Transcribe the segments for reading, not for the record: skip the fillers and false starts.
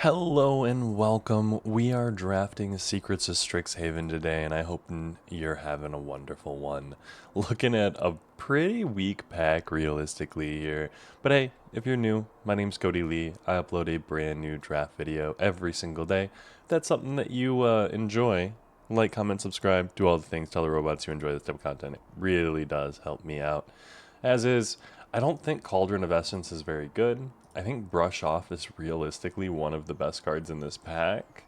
Hello and welcome. We are drafting Secrets of Strixhaven today, and I hope you're having a wonderful one. Looking at a pretty weak pack realistically here. But hey, if you're new, my name's Cody Lee. I upload a brand new draft video every single day. If that's something that you enjoy, like, comment, subscribe, do all the things, tell the robots you enjoy this type of content. It really does help me out. As is, I don't think Cauldron of Essence is very good. I think Brush Off is realistically one of the best cards in this pack,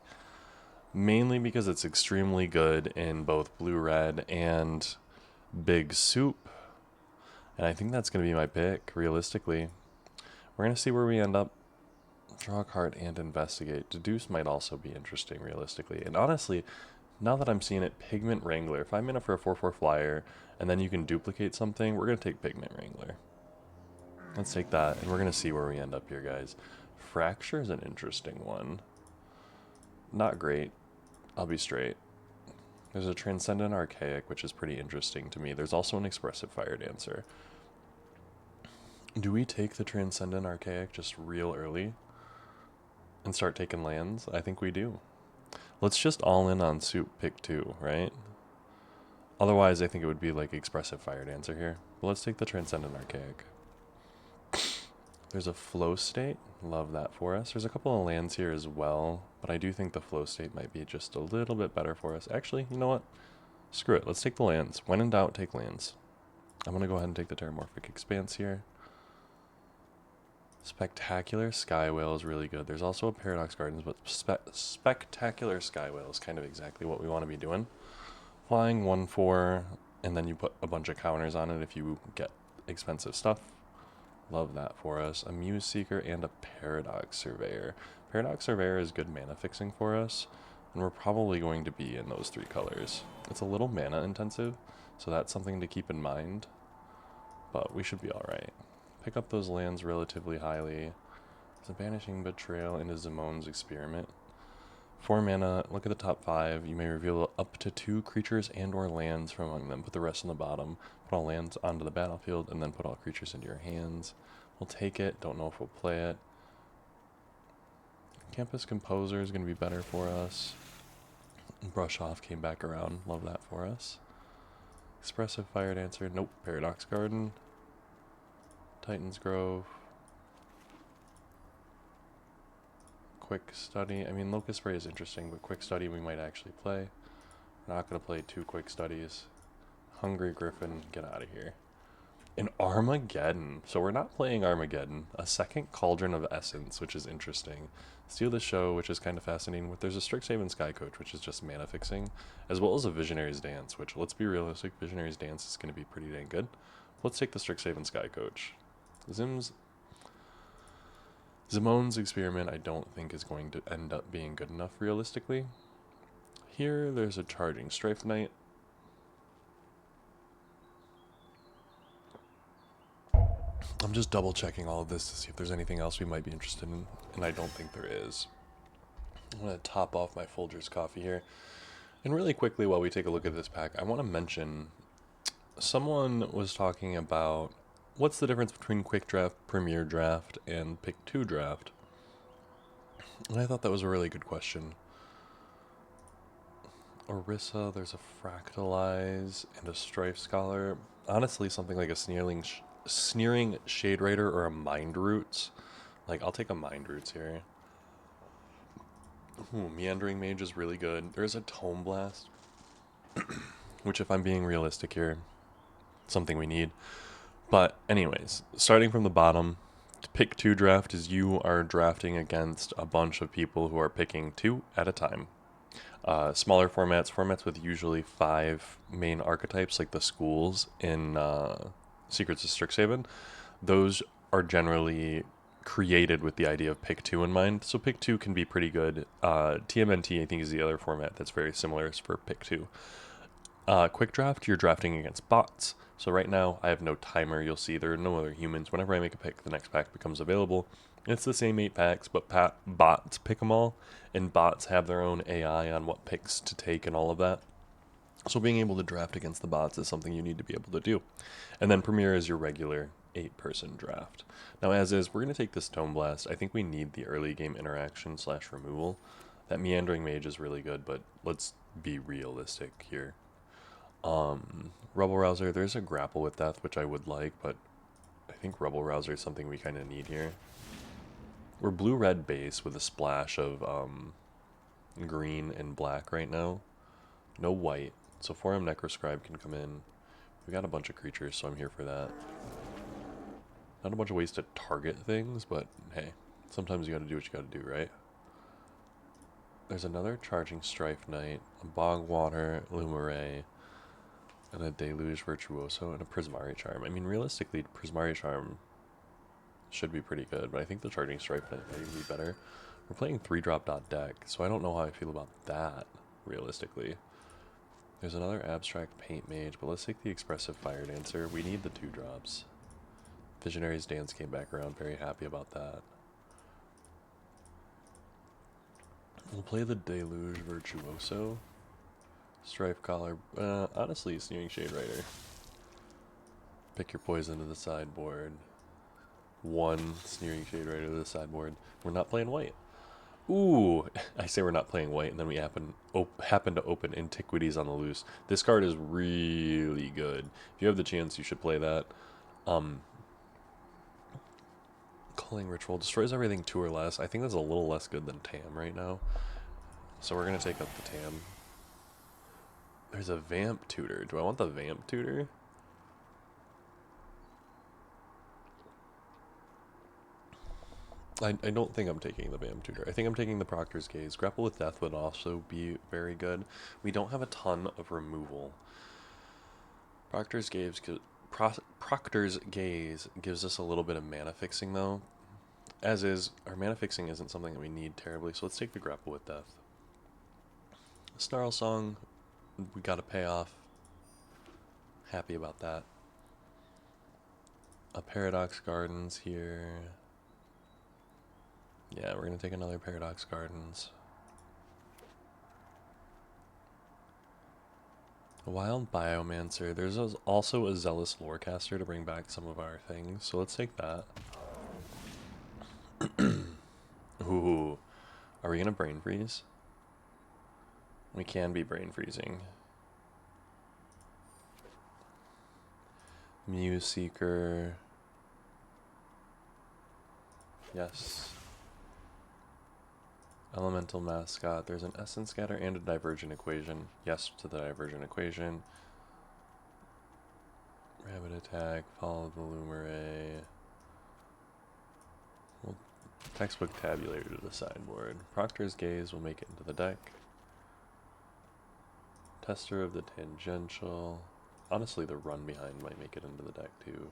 mainly because it's extremely good in both blue-red and Big Soup. And I think that's going to be my pick, realistically. We're going to see where we end up. Draw a card and investigate. Deduce might also be interesting, realistically. And honestly, now that I'm seeing it, Pigment Wrangler. If I'm in it for a 4/4 flyer, and then you can duplicate something, we're going to take Pigment Wrangler. Let's take that, and we're going to see where we end up here, guys. Fracture is an interesting one. Not great. I'll be straight. There's a Transcendent Archaic, which is pretty interesting to me. There's also an Expressive Fire Dancer. Do we take the Transcendent Archaic just real early and start taking lands? I think we do. Let's just all in on Soup pick 2, right? Otherwise, I think it would be like Expressive Fire Dancer here. But let's take the Transcendent Archaic. There's a Flow State. Love that for us. There's a couple of lands here as well, but I do think the Flow State might be just a little bit better for us. Actually, you know what? Screw it. Let's take the lands. When in doubt, take lands. I'm going to go ahead and take the Terramorphic Expanse here. Spectacular Sky Whale is really good. There's also a Paradox Gardens, but Spectacular Sky Whale is kind of exactly what we want to be doing. Flying 1/4, and then you put a bunch of counters on it if you get expensive stuff. Love that for us. A Muse Seeker and a Paradox Surveyor. Paradox Surveyor is good mana fixing for us, and we're probably going to be in those 3 colors. It's a little mana intensive, so that's something to keep in mind, but we should be alright. Pick up those lands relatively highly. It's a Banishing Betrayal into Zimone's Experiment. 4 mana, look at the top 5. You may reveal up to 2 creatures and or lands from among them. Put the rest on the bottom. Put all lands onto the battlefield, and then put all creatures into your hands. We'll take it. Don't know if we'll play it. Campus Composer is going to be better for us. Brush Off came back around. Love that for us. Expressive Fire Dancer. Nope. Paradox Garden. Titan's Grove. Quick Study. I mean, Locust Spray is interesting, but Quick Study we might actually play. We're not going to play 2 Quick Studies. Hungry Griffin, get out of here. An Armageddon. So we're not playing Armageddon. A second Cauldron of Essence, which is interesting. Steal the Show, which is kind of fascinating. There's a Strixhaven Sky Coach, which is just mana fixing, as well as a Visionary's Dance, which, let's be realistic, Visionary's Dance is going to be pretty dang good. Let's take the Strixhaven Sky Coach. Zimone's Experiment I don't think is going to end up being good enough realistically. Here there's a Charging Strife Knight. I'm just double checking all of this to see if there's anything else we might be interested in, and I don't think there is. I'm going to top off my Folgers coffee here. And really quickly while we take a look at this pack, I want to mention someone was talking about what's the difference between Quick Draft, Premier Draft, and Pick 2 Draft? And I thought that was a really good question. Orisa, there's a Fractalize and a Strife Scholar. Honestly, something like a Sneering Shade Raider or a Mind Roots. Like, I'll take a Mind Roots here. Meandering Mage is really good. There's a Tome Blast, which, if I'm being realistic here, something we need. But anyways, starting from the bottom, Pick 2 Draft is you are drafting against a bunch of people who are picking 2 at a time. Smaller formats with usually 5 main archetypes, like the schools in Secrets of Strixhaven. Those are generally created with the idea of Pick 2 in mind, so Pick 2 can be pretty good. TMNT, I think, is the other format that's very similar for Pick 2. Quick Draft, you're drafting against bots. So right now, I have no timer. You'll see there are no other humans. Whenever I make a pick, the next pack becomes available. It's the same 8 packs, but bots pick them all, and bots have their own AI on what picks to take and all of that. So being able to draft against the bots is something you need to be able to do. And then Premier is your regular 8-person draft. Now, as is, we're going to take this Tome Blast. I think we need the early game interaction / removal. That Meandering Mage is really good, but let's be realistic here. Rubble Rouser, there's a Grapple with Death, which I would like, but I think Rubble Rouser is something we kind of need here. We're blue-red base with a splash of green and black right now. No white, so 4M Necroscribe can come in. We got a bunch of creatures, so I'm here for that. Not a bunch of ways to target things, but hey, sometimes you gotta do what you gotta do, right? There's another Charging Strife Knight, a Bogwater, Lumaray, and a Deluge Virtuoso, and a Prismari Charm. I mean, realistically, Prismari Charm should be pretty good, but I think the Charging Strife Knight might be better. We're playing 3-drop dot deck, so I don't know how I feel about that, realistically. There's another Abstract Paint Mage, but let's take the Expressive Fire Dancer. We need the 2-drops. Visionary's Dance came back around, very happy about that. We'll play the Deluge Virtuoso. Strife Collar, honestly, Sneering Shade Rider. Pick your poison to the sideboard. 1 Sneering Shade Rider to the sideboard. We're not playing white. Ooh, I say we're not playing white, and then we happen to open Antiquities on the Loose. This card is really good. If you have the chance, you should play that. Culling Ritual destroys everything 2 or less. I think that's a little less good than Tam right now. So we're going to take up the Tam. There's a Vamp Tutor. Do I want the Vamp Tutor? I don't think I'm taking the Vamp Tutor. I think I'm taking the Proctor's Gaze. Grapple with Death would also be very good. We don't have a ton of removal. Proctor's Gaze gives us a little bit of mana fixing, though. As is, our mana fixing isn't something that we need terribly, so let's take the Grapple with Death. Snarl Song, we got a payoff. Happy about that. A Paradox Gardens here. Yeah, we're going to take another Paradox Gardens. A Wild Biomancer. There's also a Zealous Lorecaster to bring back some of our things, so let's take that. Ooh. Are we going to Brain Freeze? We can be Brain Freezing. Muse Seeker. Yes. Elemental Mascot. There's an Essence Scatter and a Divergent Equation. Yes to the Divergent Equation. Rabbit Attack. Follow the Lumaray. We'll Textbook Tabulator to the sideboard. Proctor's Gaze will make it into the deck. Tester of the Tangential. Honestly, the Run Behind might make it into the deck too.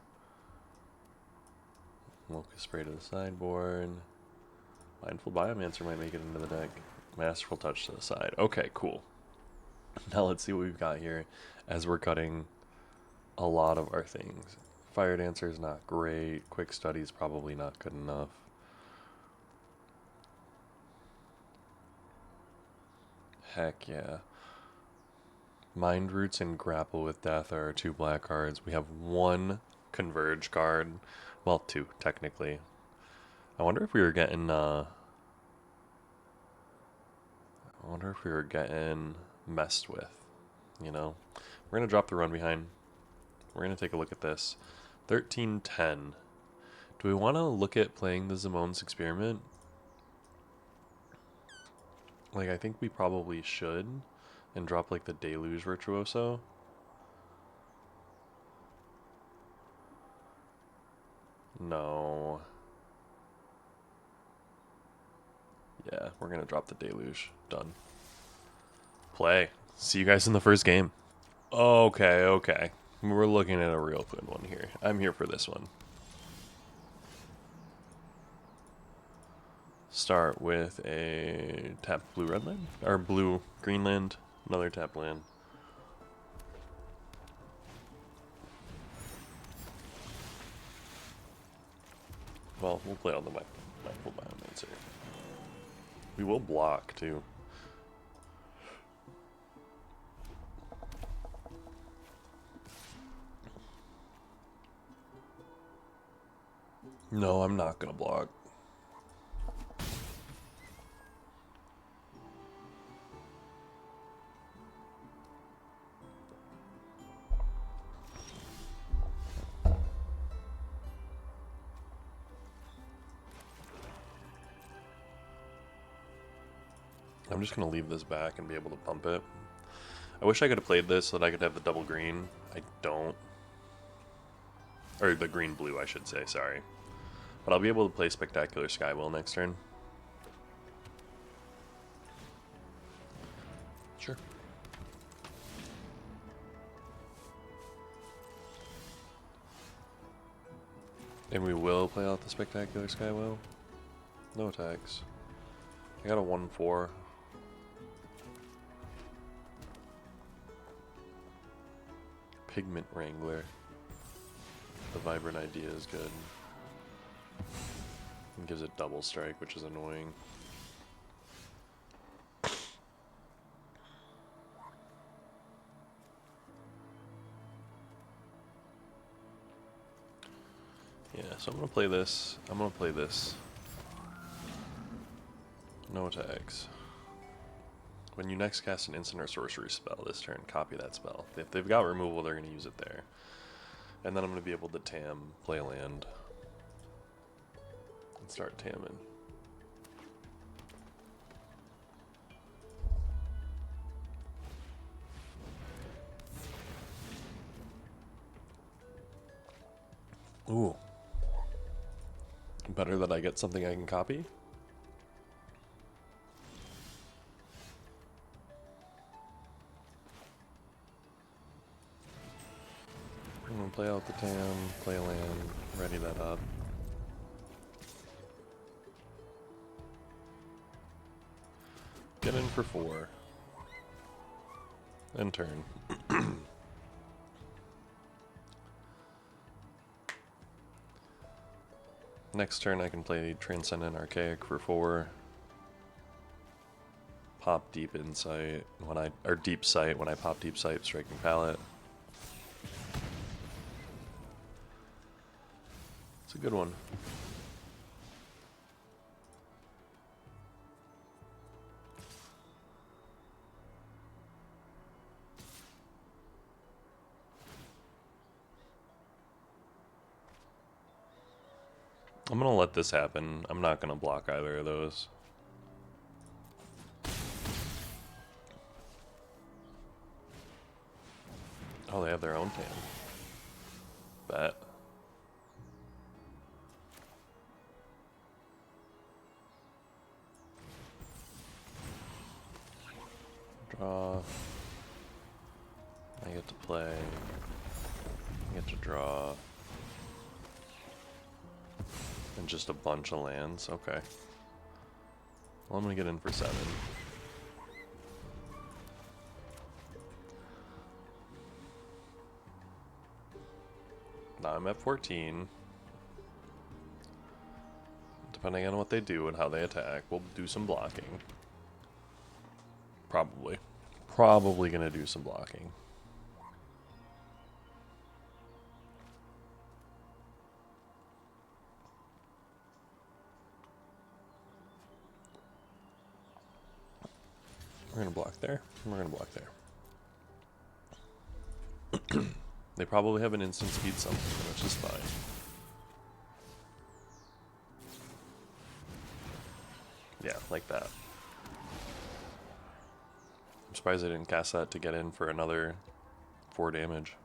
Locust Spray to the sideboard. Mindful Biomancer might make it into the deck. Masterful Touch to the side. Okay, cool. Now let's see what we've got here as we're cutting a lot of our things. Fire Dancer is not great. Quick Study is probably not good enough. Heck yeah. Mind Roots and Grapple with Death are our 2 black cards. We have 1 Converge card. Well, 2, technically. I wonder if we were getting, messed with, you know? We're going to drop the Run Behind. We're going to take a look at this. 13-10. Do we want to look at playing the Zamone's Experiment? Like, I think we probably should. And drop, like, the Deluge Virtuoso. No. Yeah, we're going to drop the Deluge. Done. Play. See you guys in the first game. Okay, okay. We're looking at a real good one here. I'm here for this one. Start with a tap blue red land, or blue green land, another tap land. Well, we'll play on the Mindful Biomancer. We will block too. No, I'm not gonna block. I'm just gonna leave this back and be able to pump it. I wish I could have played this so that I could have the double green. I don't. Or the green-blue, I should say, sorry. But I'll be able to play Spectacular Skywell next turn. Sure. And we will play out the Spectacular Skywell. No attacks. I got a 1-4. Pigment Wrangler. The Vibrant Idea is good. It gives it double strike, which is annoying. Yeah, so I'm gonna play this. I'm gonna play this. No attacks. When you next cast an instant or sorcery spell this turn, copy that spell. If they've got removal, they're gonna use it there. And then I'm gonna be able to tam, play land, and start tamming. Ooh. Better that I get something I can copy? I'm gonna play out the tam, play land, ready that up. Get in for 4. End turn. Next turn I can play Transcendent Archaic for 4. Pop Deep Insight when I or Deep Sight when I pop Deep Sight, Striking Palette. It's a good one. I'm gonna let this happen. I'm not gonna block either of those. Oh, they have their own tam. Bet. Draw. I get to play. I get to draw. And just a bunch of lands. Okay. Well, I'm gonna get in for 7. Now I'm at 14. Depending on what they do and how they attack, we'll do some blocking. Probably. Probably gonna do some blocking. We're gonna block there. We're gonna block there. They probably have an instant speed something, which is fine. Yeah, like that. I'm surprised I didn't cast that to get in for another 4 damage.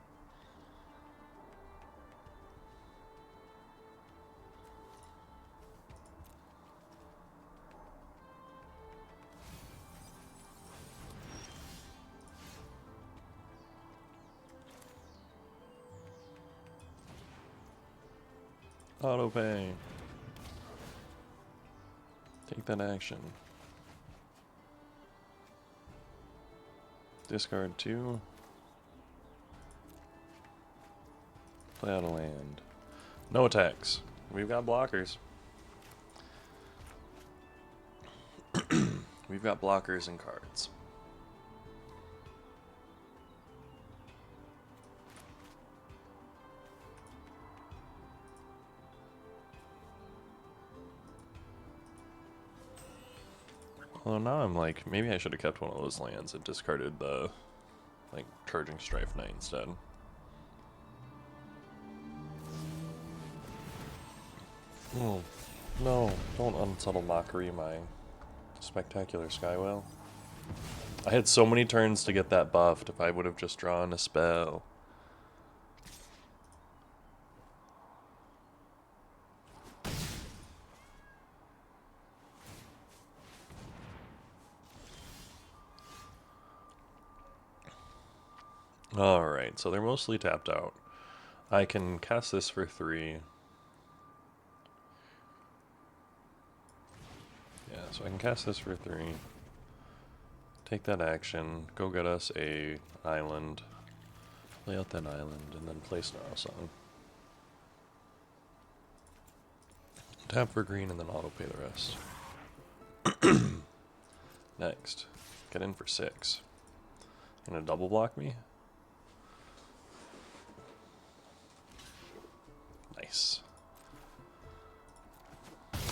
Auto pay. Take that action. Discard 2. Play out a land. No attacks. We've got blockers. We've got blockers and cards. Well, now I'm like, maybe I should have kept one of those lands and discarded the, like, Charging Strife Knight instead. Oh, no, don't Unsubtle Mockery my Spectacular Skywhale. I had so many turns to get that buffed if I would have just drawn a spell. Alright, so they're mostly tapped out. I can cast this for 3. Yeah, so I can cast this for 3. Take that action, go get us a island, play out that island, and then play Snarl Song. Tap for green and then auto pay the rest. Next, get in for 6. Gonna double block me? Nice.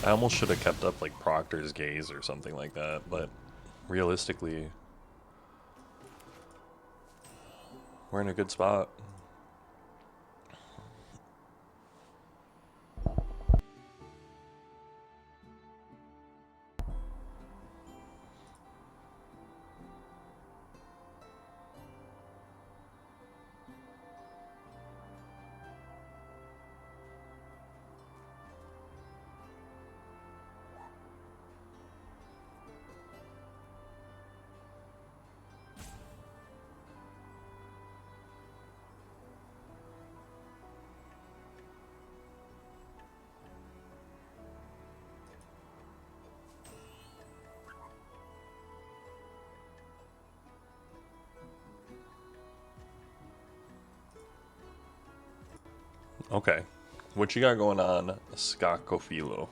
I almost should have kept up like Proctor's Gaze or something like that, but realistically, we're in a good spot. Okay. What you got going on, Skakofilo?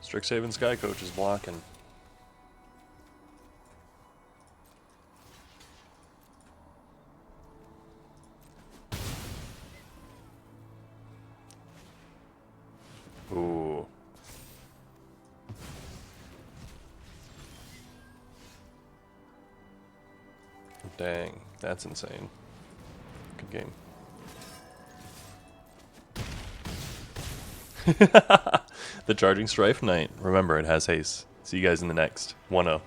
Strixhaven Sky Coach is blocking. Ooh. Dang, that's insane. Good game. The Charging Strife Knight. Remember, it has haste. See you guys in the next 1-0.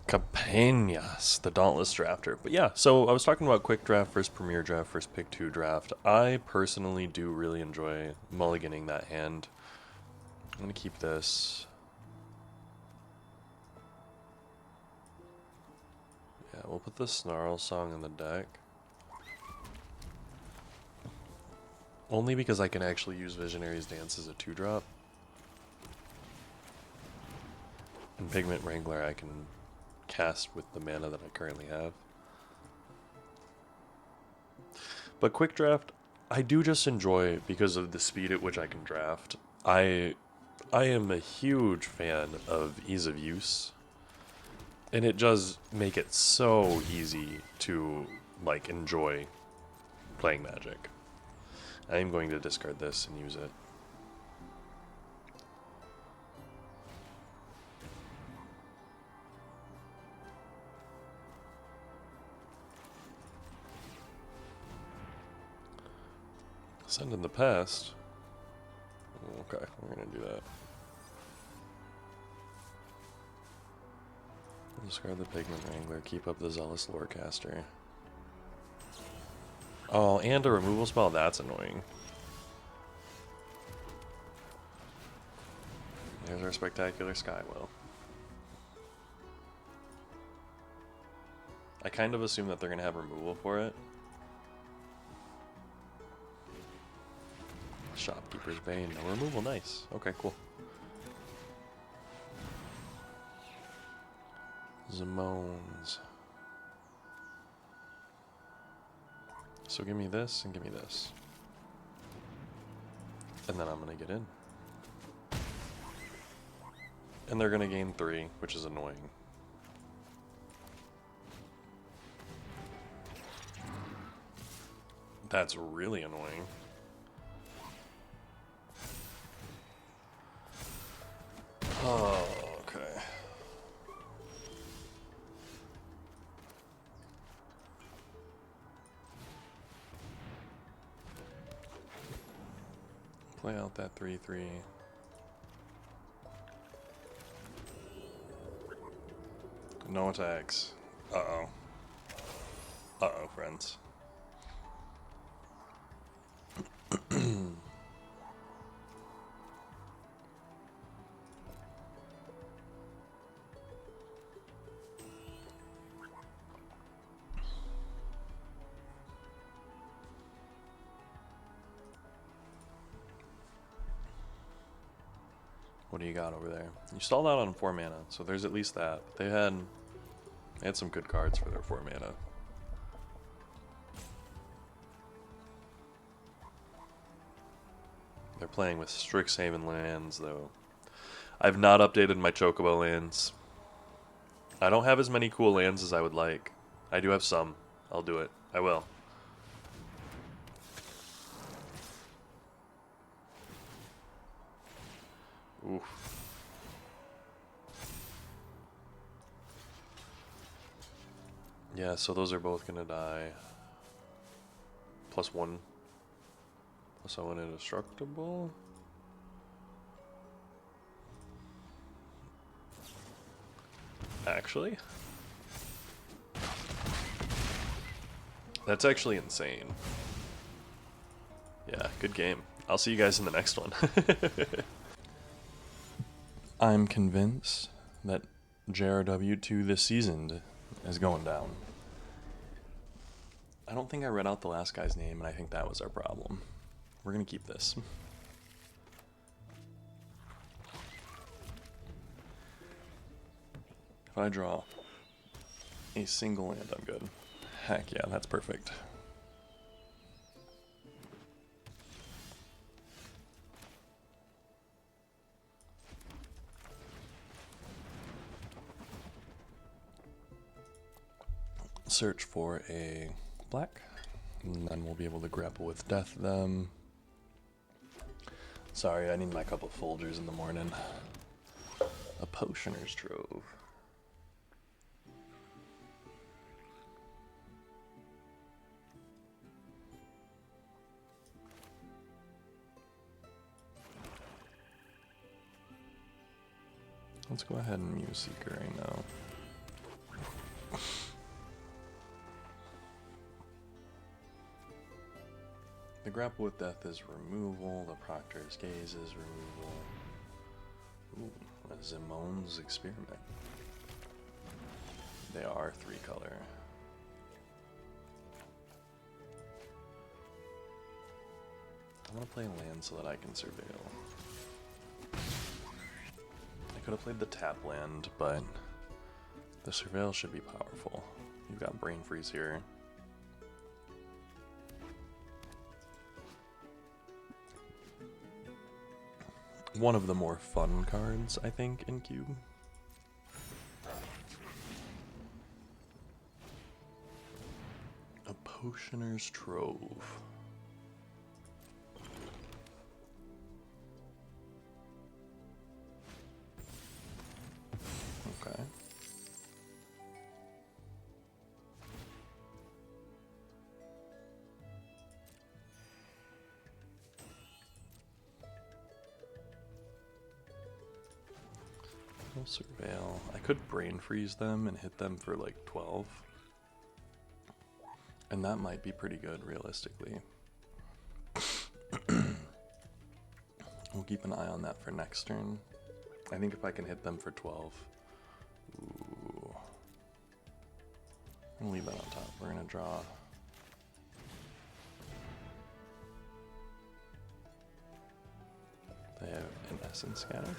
Capenas, the Dauntless Drafter. But yeah, so I was talking about Quick Draft versus Premier Draft versus Pick 2 Draft. I personally do really enjoy mulliganing that hand. I'm going to keep this. Yeah, we'll put the Snarl Song in the deck. Only because I can actually use Visionary's Dance as a 2-drop. And Pigment Wrangler I can cast with the mana that I currently have. But Quick Draft, I do just enjoy because of the speed at which I can draft. I am a huge fan of ease of use. And it does make it so easy to, like, enjoy playing Magic. I am going to discard this and use it. Send in the past. Okay, we're going to do that. Discard the Pigment Wrangler, keep up the Zealous Lorecaster. Oh, and a removal spell? That's annoying. There's our Spectacular Skywhale. I kind of assume that they're going to have removal for it. Shopkeeper's Bane, no removal, nice. Okay, cool. Zamones. So give me this and give me this. And then I'm going to get in. And they're going to gain 3, which is annoying. That's really annoying. Oh, okay. Play out that 3/3. No attacks. Uh-oh. Uh-oh, friends. What do you got over there? You stalled out on 4 mana, so there's at least that. They had some good cards for their 4 mana. They're playing with Strixhaven lands, though. I've not updated my Chocobo lands. I don't have as many cool lands as I would like. I do have some. I'll do it. I will. Oof. Yeah, so those are both gonna die. +1. Plus I went indestructible. Actually? That's actually insane. Yeah, good game. I'll see you guys in the next one. I'm convinced that JRW2 this season is going down. I don't think I read out the last guy's name, and I think that was our problem. We're gonna keep this. If I draw a single land, I'm good. Heck yeah, that's perfect. Search for a black, and then we'll be able to grapple with death them. Sorry, I need my cup of Folgers in the morning. A Potioner's Trove. Let's go ahead and Muse Seeker right now. The Grapple with Death is removal, the Proctor's Gaze is removal. Ooh, a Zimone's Experiment. They are 3-color. I want to play land so that I can surveil. I could have played the tap land, but the surveil should be powerful. You've got Brain Freeze here. One of the more fun cards, I think, in Cube. A Potioner's Trove. Okay. We'll surveil. I could Brain Freeze them and hit them for like 12. And that might be pretty good, realistically. We'll keep an eye on that for next turn. I think if I can hit them for 12. Ooh. I'll leave that on top. We're gonna draw. They have an Essence Scatter.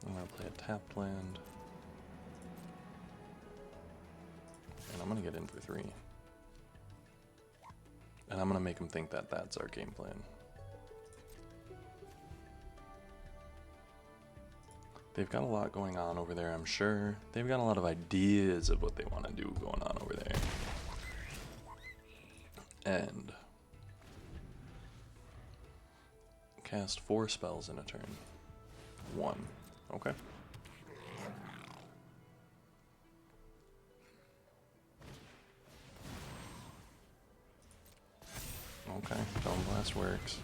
I'm gonna play a tapped land. And I'm gonna get in for 3. And I'm gonna make him think that that's our game plan. They've got a lot going on over there, I'm sure. They've got a lot of ideas of what they want to do going on over there. And cast 4 spells in a turn. 1. Okay. Okay, Dome Blast works.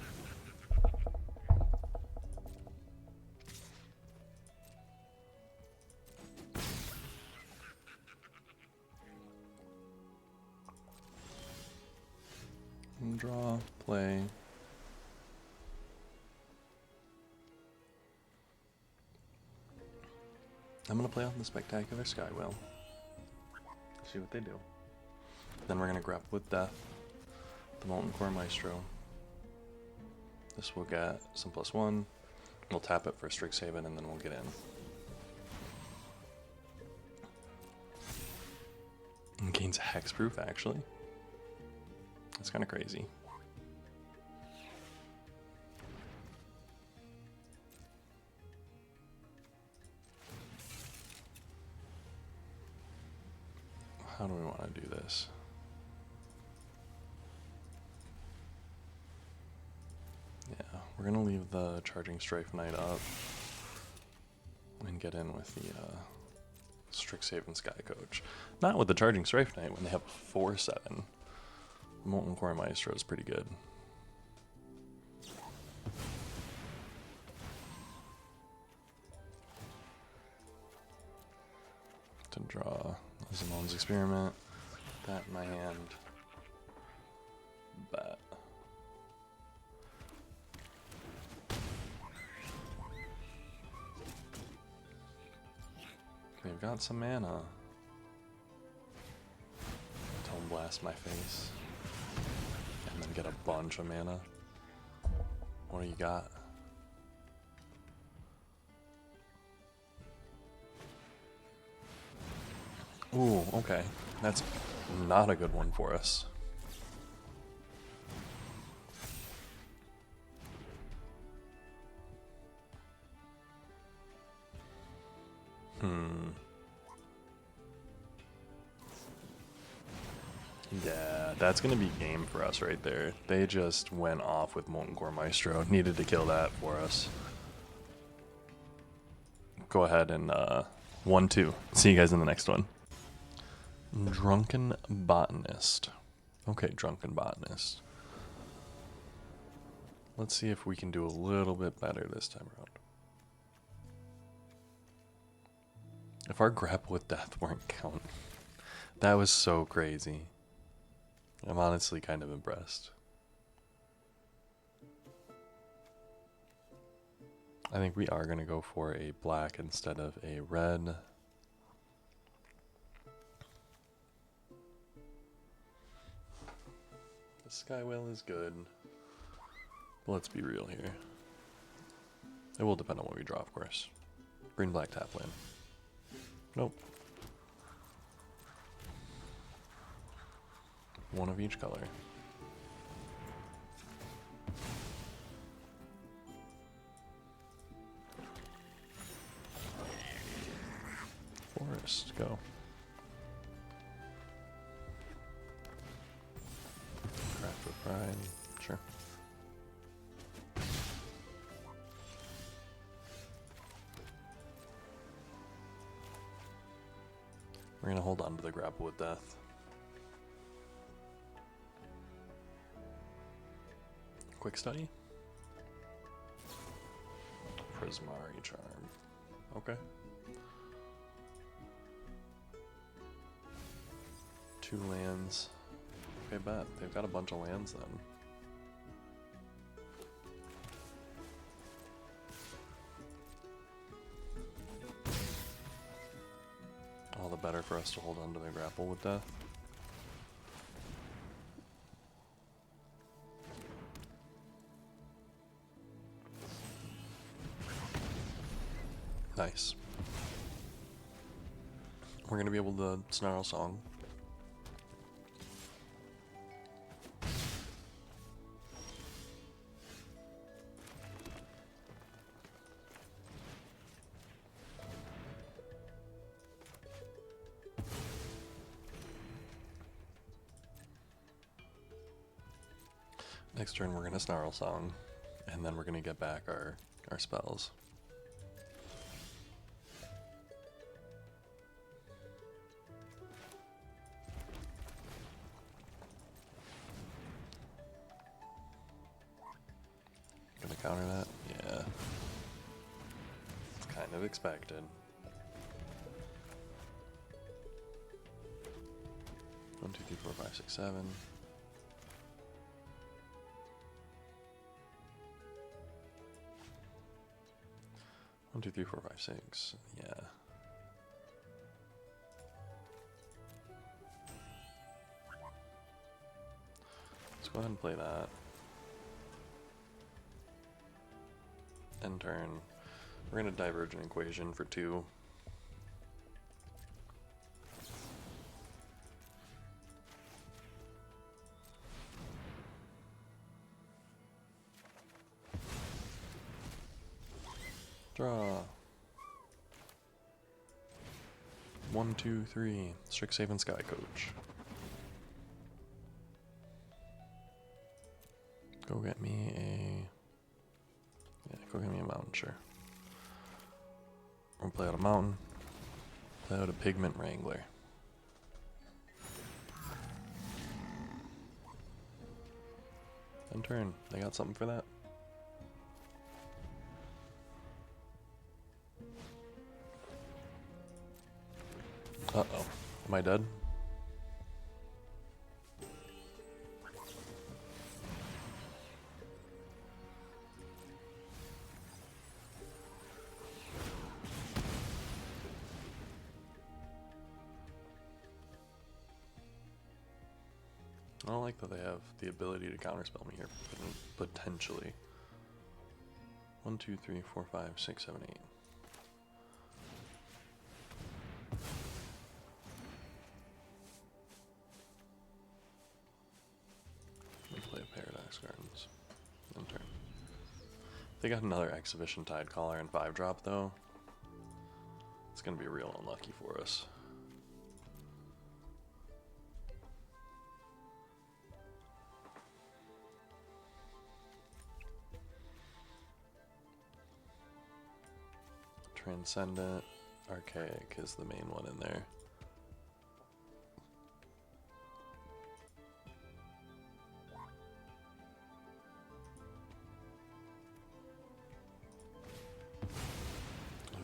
Draw, play. I'm gonna play on the Spectacular Skywhale. See what they do. Then we're gonna grapple with Death, the Molten Core Maestro. This will get some +1. We'll tap it for Strixhaven and then we'll get in. And gains Hexproof actually. That's kind of crazy. How do we want to do this? Yeah, we're going to leave the Charging Strife Knight up and get in with the Strixhaven Sky Coach. Not with the Charging Strife Knight when they have a 4/7. Molten Core Maestro is pretty good. To draw Zimone's Experiment, that in my hand, bet. They've got some mana. Tome Blast my face. And then get a bunch of mana. What do you got? Ooh, okay. That's not a good one for us. Yeah, that's going to be game for us right there. They just went off with Molten Core Maestro. Needed to kill that for us. Go ahead and 1-2. See you guys in the next one. Drunken Botanist. Okay, Drunken Botanist. Let's see if we can do a little bit better this time around. If our grapple with death weren't count, that was so crazy. I'm honestly kind of impressed. I think we are going to go for a black instead of a red. The Skywhale is good. But let's be real here. It will depend on what we draw, of course. Green, black, tap land. Nope. One of each color. Forest, go. Craft with Pride, sure. We're gonna hold on to the grapple with death. Quick study. Prismari Charm. Okay. 2 lands. Okay, bet. They've got a bunch of lands then. All the better for us to hold on to the grapple with death. Nice. We're going to be able to Snarl Song. Next turn we're gonna Snarl Song, and then we're gonna get back our spells. Gonna counter that? Yeah. It's kind of expected. 1, 2, 3, 4, 5, 6, 7. 1, 2, 3, 4, 5, 6. Yeah. Let's go ahead and play that. End turn. We're gonna Divergent Equation for 2. Draw. 1, 2, 3. Strixhaven Sky Coach. Go get me a... Yeah, go get me a mountain, sure. We'll play out a mountain. Play out a Pigment Wrangler. End turn. They got something for that? Uh-oh. Am I dead? I don't like that they have the ability to counterspell me here, potentially. 1, 2, 3, 4, 5, 6, 7, 8. Let me play a Paradox Gardens. End turn. They got another Exhibition Tide Caller and 5-drop though. It's gonna be real unlucky for us. Transcendent, Archaic is the main one in there.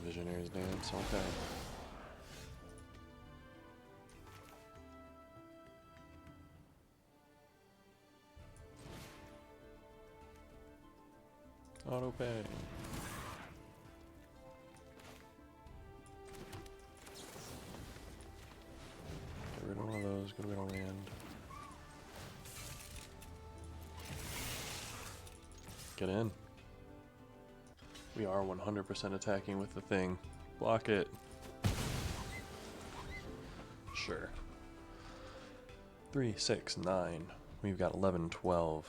Visionary's Dance, okay. Auto pay. Get rid of one of those, get rid of land. Get in. We are 100% attacking with the thing. Block it. Sure. 3, 6, 9. We've got 11, 12.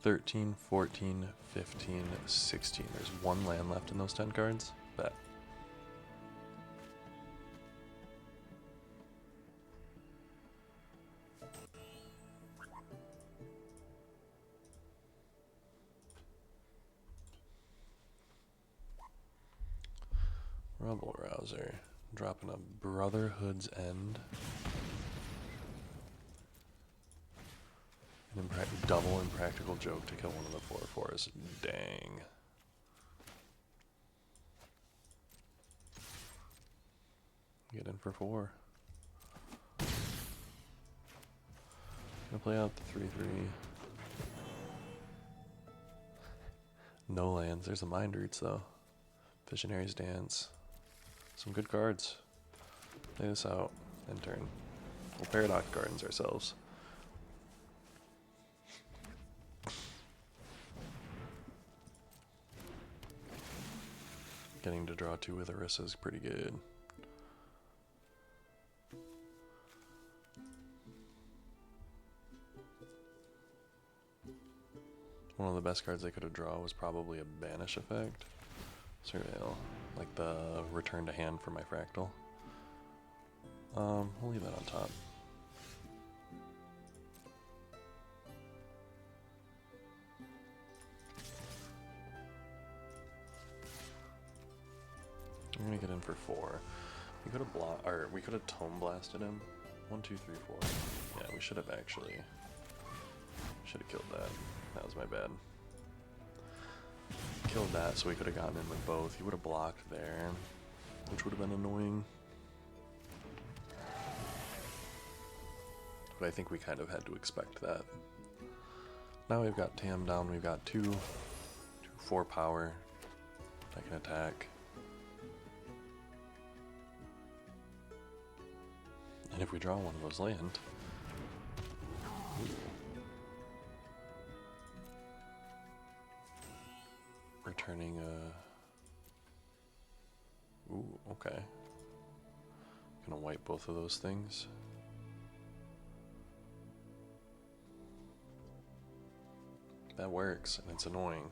13, 14, 15, 16. There's one land left in those 10 cards. Bet. Rebel Rouser. Dropping a Brotherhood's End. An double Impractical Joke to kill one of the 4/4s. Dang. Get in for 4. Gonna play out the 3/3. No lands. There's a Mind Roots though. Visionary's Dance. Some good cards. Play this out. End turn. We'll Paradox Gardens ourselves. Getting to draw 2 with Orisa is pretty good. One of the best cards they could have drawn was probably a Banish effect. Surveil. Like the return to hand for my Fractal. We'll leave that on top. block, or we could have tome blasted him. 1, 2, 3, 4. Yeah, we should have actually. Should have killed that. That was my bad. Killed that so we could have gotten in with both. He would have blocked there, which would have been annoying. But I think we kind of had to expect that. Now we've got Tam down, we've got 4 power that can attack. And if we draw one of those land, returning a... Ooh, okay. Gonna wipe both of those things. That works, and it's annoying.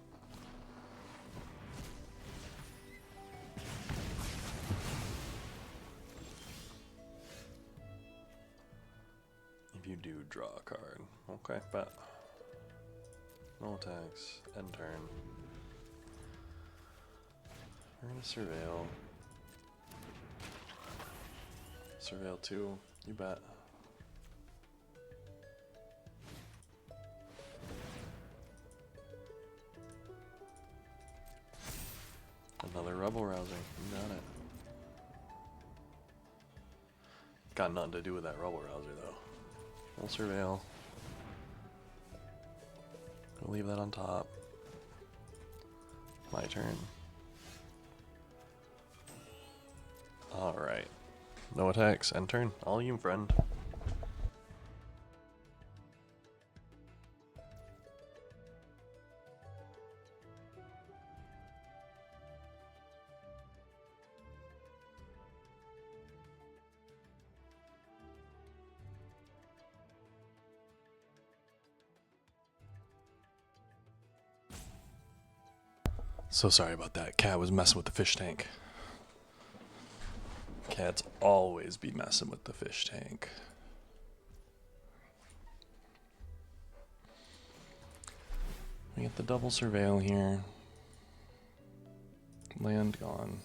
If you do draw a card. Okay, bet. No attacks. End turn. We're gonna surveil. Surveil 2, you bet. Another rebel rouser. You got it. Got nothing to do with that rebel rouser though. We'll surveil. Gonna leave that on top. My turn. Alright. No attacks. End turn. All you, friend. So sorry about that. Cat was messing with the fish tank. Cats always be messing with the fish tank. We get the double surveil here. Land gone.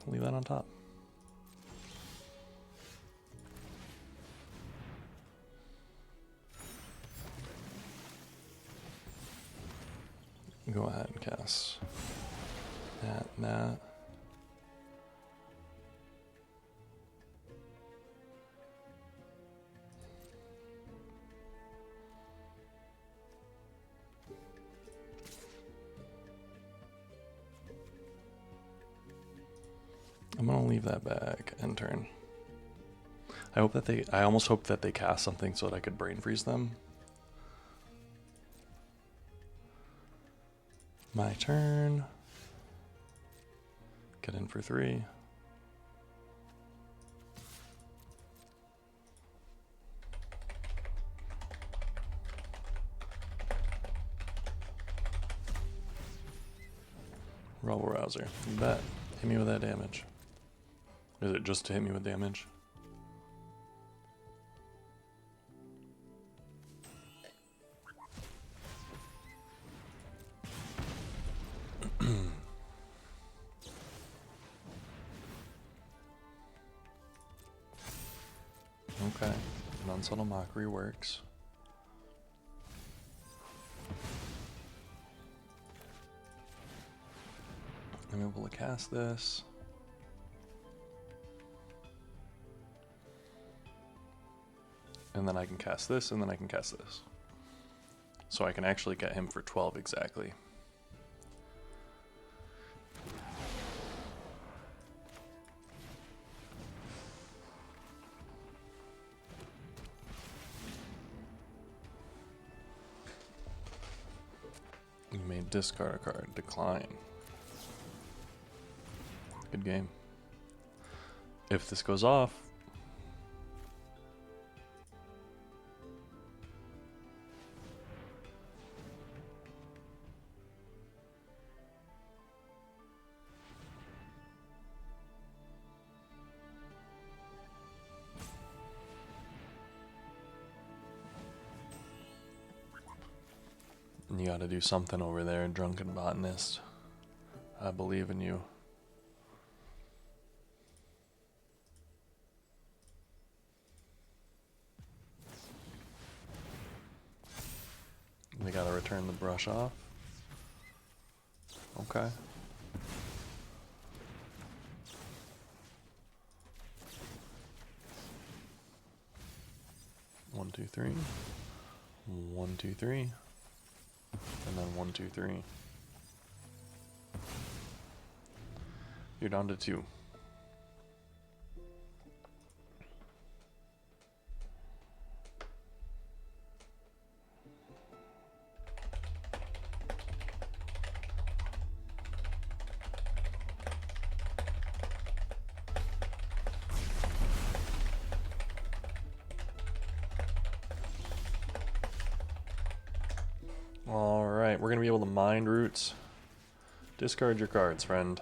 Leave that on top. Go ahead and cast that and that. I'm gonna leave that back and turn. I almost hope that they cast something so that I could brain freeze them. My turn. Get in for 3. Rebel rouser. You bet. Hit me with that damage. Is it just to hit me with damage? Okay, non-subtle mockery works. I'm able to cast this. And then I can cast this, and then I can cast this. So I can actually get him for 12 exactly. You may discard a card. Decline. Good game. If this goes off, you gotta do something over there, drunken botanist. I believe in you. We gotta return the brush off. Okay. One, two, three. 1, 2, 3. And then 1, 2, 3. You're down to 2. Alright, we're going to be able to mind roots. Discard your cards, friend.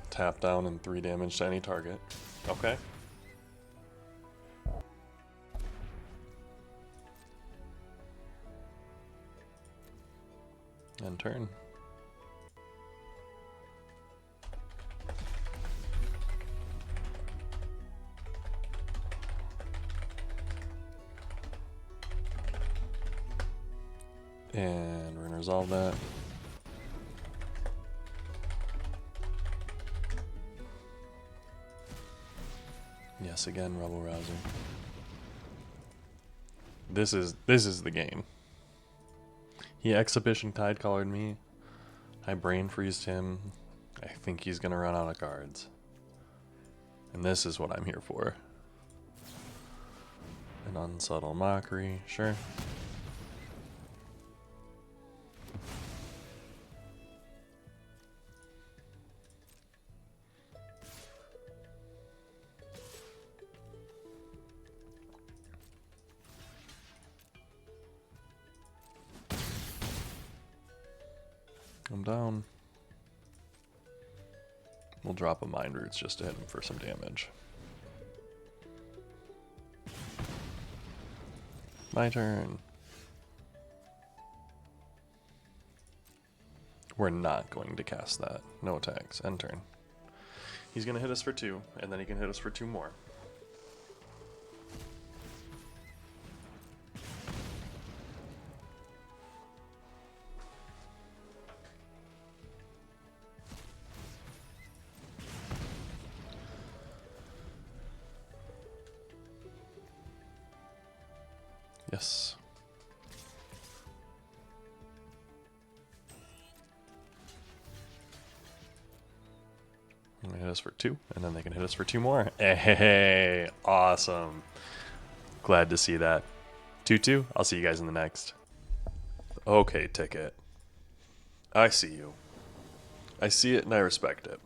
Tap down and 3 damage to any target. Okay. End turn. And we're gonna resolve that. Yes, again, Rebel Rouser. This is the game. He exhibition tide colored me. I brain freezed him. I think he's gonna run out of cards. And this is what I'm here for. An unsubtle mockery, sure. I'm down. We'll drop a Mind Roots just to hit him for some damage. My turn. We're not going to cast that. No attacks. End turn. He's going to hit us for 2, and then he can hit us for 2 more. Yes. Hit us for 2, and then they can hit us for 2 more. Hey, awesome. Glad to see that. 2-2. I'll see you guys in the next. Okay, Ticket. I see you. I see it and I respect it.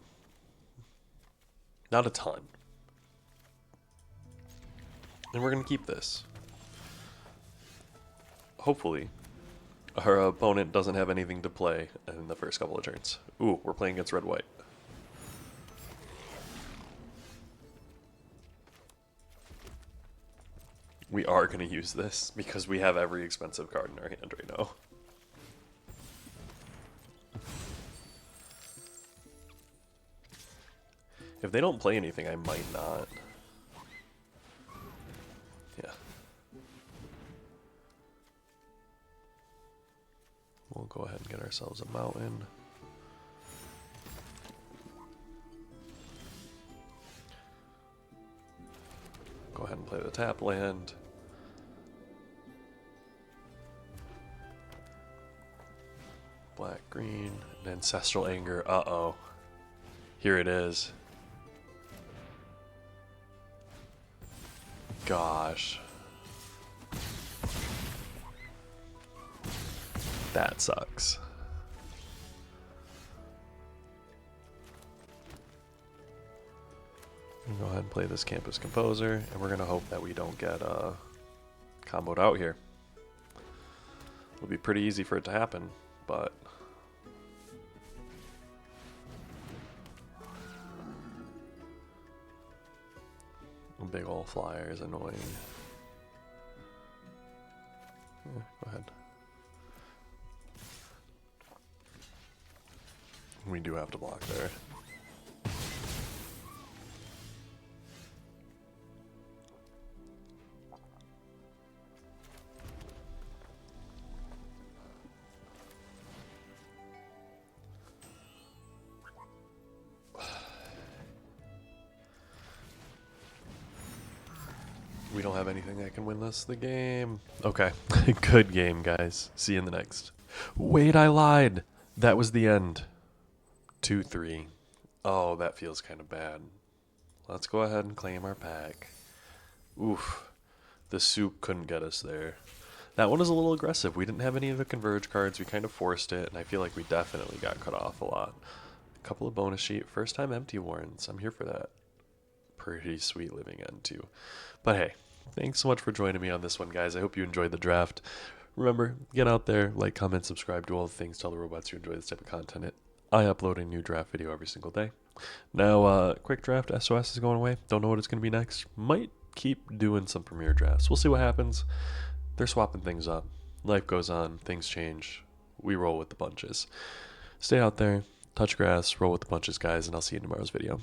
Not a ton. And we're going to keep this. Hopefully, our opponent doesn't have anything to play in the first couple of turns. Ooh, we're playing against red-white. We are going to use this because we have every expensive card in our hand right now. If they don't play anything, I might not. Yeah. We'll go ahead and get ourselves a mountain. Go ahead and play the tap land. Black, green, and Ancestral Anger. Uh-oh. Here it is. Gosh. That sucks. We'll go ahead and play this Campus Composer, and we're going to hope that we don't get comboed out here. It'll be pretty easy for it to happen, but... a big ol' flyer is annoying. Yeah, go ahead. We do have to block there. We don't have anything that can win us the game. Okay, good game, guys. See you in the next. Wait, I lied. That was the end. 2-3. Oh, that feels kind of bad. Let's go ahead and claim our pack. Oof. The soup couldn't get us there. That one was a little aggressive. We didn't have any of the converge cards. We kind of forced it, and I feel like we definitely got cut off a lot. A couple of bonus sheet. First time empty warrants. I'm here for that. Pretty sweet living end, too. But hey, thanks so much for joining me on this one, guys. I hope you enjoyed the draft. Remember, get out there, like, comment, subscribe, do all the things. Tell the robots you enjoy this type of content. I upload a new draft video every single day. Now, quick draft SOS is going away. Don't know what it's going to be next. Might keep doing some premiere drafts. We'll see what happens. They're swapping things up. Life goes on. Things change. We roll with the punches. Stay out there. Touch grass. Roll with the punches, guys. And I'll see you in tomorrow's video.